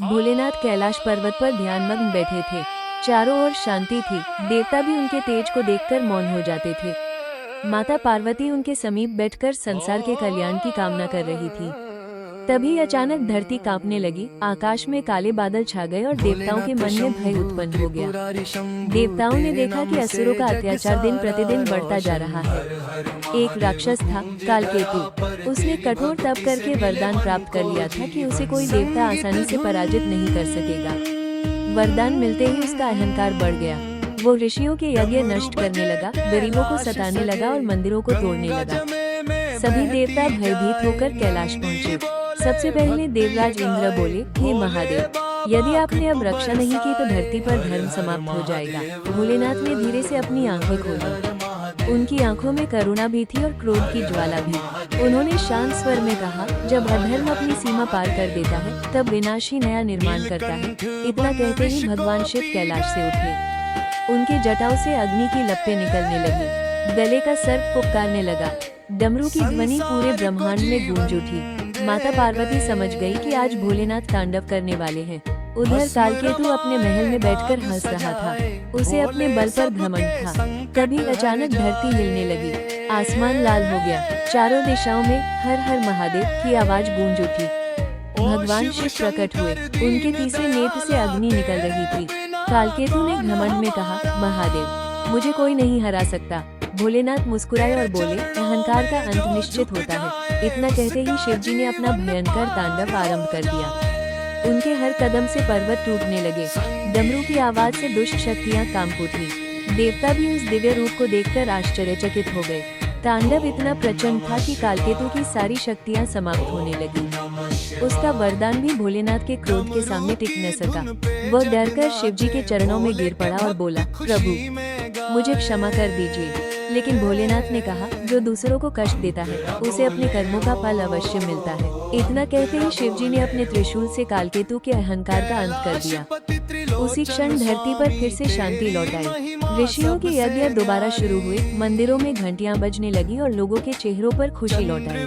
भोलेनाथ कैलाश पर्वत पर ध्यानमग्न बैठे थे। चारों ओर शांति थी। देवता भी उनके तेज को देखकर मौन हो जाते थे। माता पार्वती उनके समीप बैठकर संसार के कल्याण की कामना कर रही थी। तभी अचानक धरती कांपने लगी, आकाश में काले बादल छा गए और देवताओं के मन में भय उत्पन्न हो गया। देवताओं ने देखा कि असुरों का अत्याचार दिन प्रतिदिन बढ़ता जा रहा है। एक राक्षस था, कालकेतु। उसने कठोर तप करके वरदान प्राप्त कर लिया था कि उसे कोई देवता आसानी से पराजित नहीं कर सकेगा। वरदान मिलते ही उसका अहंकार बढ़ गया। वो ऋषियों के यज्ञ नष्ट करने लगा, गरीबों को सताने लगा और मंदिरों को तोड़ने लगा। सभी देवता भयभीत होकर कैलाश पहुँचे। सबसे पहले देवराज इंद्र बोले, हे महादेव, यदि आपने अब रक्षा नहीं की तो धरती पर धर्म समाप्त हो जाएगा। भोलेनाथ ने धीरे से अपनी आंखें खोली। उनकी आंखों में करुणा भी थी और क्रोध की ज्वाला भी। उन्होंने शांत स्वर में कहा, जब अधर्म अपनी सीमा पार कर देता है तब विनाश ही नया निर्माण करता है। इतना कहते ही भगवान शिव कैलाश से उठे। उनके जटाओं से अग्नि की लपटें निकलने लगी। गले का सर्प पुकारने लगा। डमरू की ध्वनि पूरे ब्रह्मांड में गूंज उठी। माता पार्वती समझ गई कि आज भोलेनाथ तांडव करने वाले हैं। उधर कालकेतु अपने महल में बैठकर हंस रहा था। उसे अपने बल पर घमंड था। तभी अचानक धरती हिलने लगी, आसमान लाल हो गया। चारों दिशाओं में हर हर महादेव की आवाज गूंज उठी। भगवान शिव प्रकट हुए। उनके तीसरे नेत्र से अग्नि निकल रही थी। कालकेतु ने घमंड में कहा, महादेव, मुझे कोई नहीं हरा सकता। भोलेनाथ मुस्कुराए और बोले, अहंकार का अंत निश्चित होता है। इतना कहते ही शिवजी ने अपना भयंकर तांडव आरंभ कर दिया। उनके हर कदम से पर्वत टूटने लगे। डमरू की आवाज से दुष्ट शक्तियां कांप उठी। देवता भी उस दिव्य रूप को देखकर आश्चर्यचकित हो गए। तांडव इतना प्रचंड था कि कालकेतु की सारी शक्तियां समाप्त होने लगी। उसका वरदान भी भोलेनाथ के क्रोध के सामने टिक न सका। वह डरकर शिवजी के चरणों में गिर पड़ा और बोला, प्रभु, मुझे क्षमा कर दीजिए। लेकिन भोलेनाथ ने कहा, जो दूसरों को कष्ट देता है उसे अपने कर्मों का फल अवश्य मिलता है। इतना कहते ही शिवजी ने अपने त्रिशूल से कालकेतु के अहंकार का अंत कर दिया। उसी क्षण धरती पर फिर से शांति लौट आई। ऋषियों के यज्ञ दोबारा शुरू हुए। मंदिरों में घंटियां बजने लगी और लोगों के चेहरों पर खुशी लौट आई।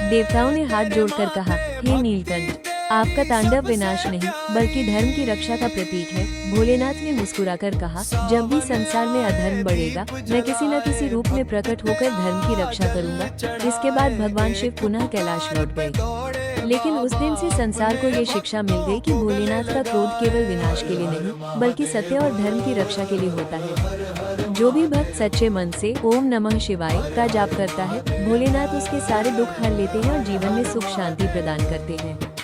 देवताओं ने हाथ जोड़कर कहा, हे नीलकंठ, आपका तांडव विनाश नहीं बल्कि धर्म की रक्षा का प्रतीक है। भोलेनाथ ने मुस्कुराकर कहा, जब भी संसार में अधर्म बढ़ेगा मैं किसी न किसी रूप में प्रकट होकर धर्म की रक्षा करूंगा। इसके बाद भगवान शिव पुनः कैलाश लौट गए। लेकिन उस दिन से संसार को ये शिक्षा मिल गई कि भोलेनाथ का क्रोध केवल विनाश के लिए नहीं बल्कि सत्य और धर्म की रक्षा के लिए होता है। जो भी भक्त सच्चे मन से ओम नमः शिवाय का जाप करता है, भोलेनाथ उसके सारे दुख हर लेते हैं और जीवन में सुख शांति प्रदान करते हैं।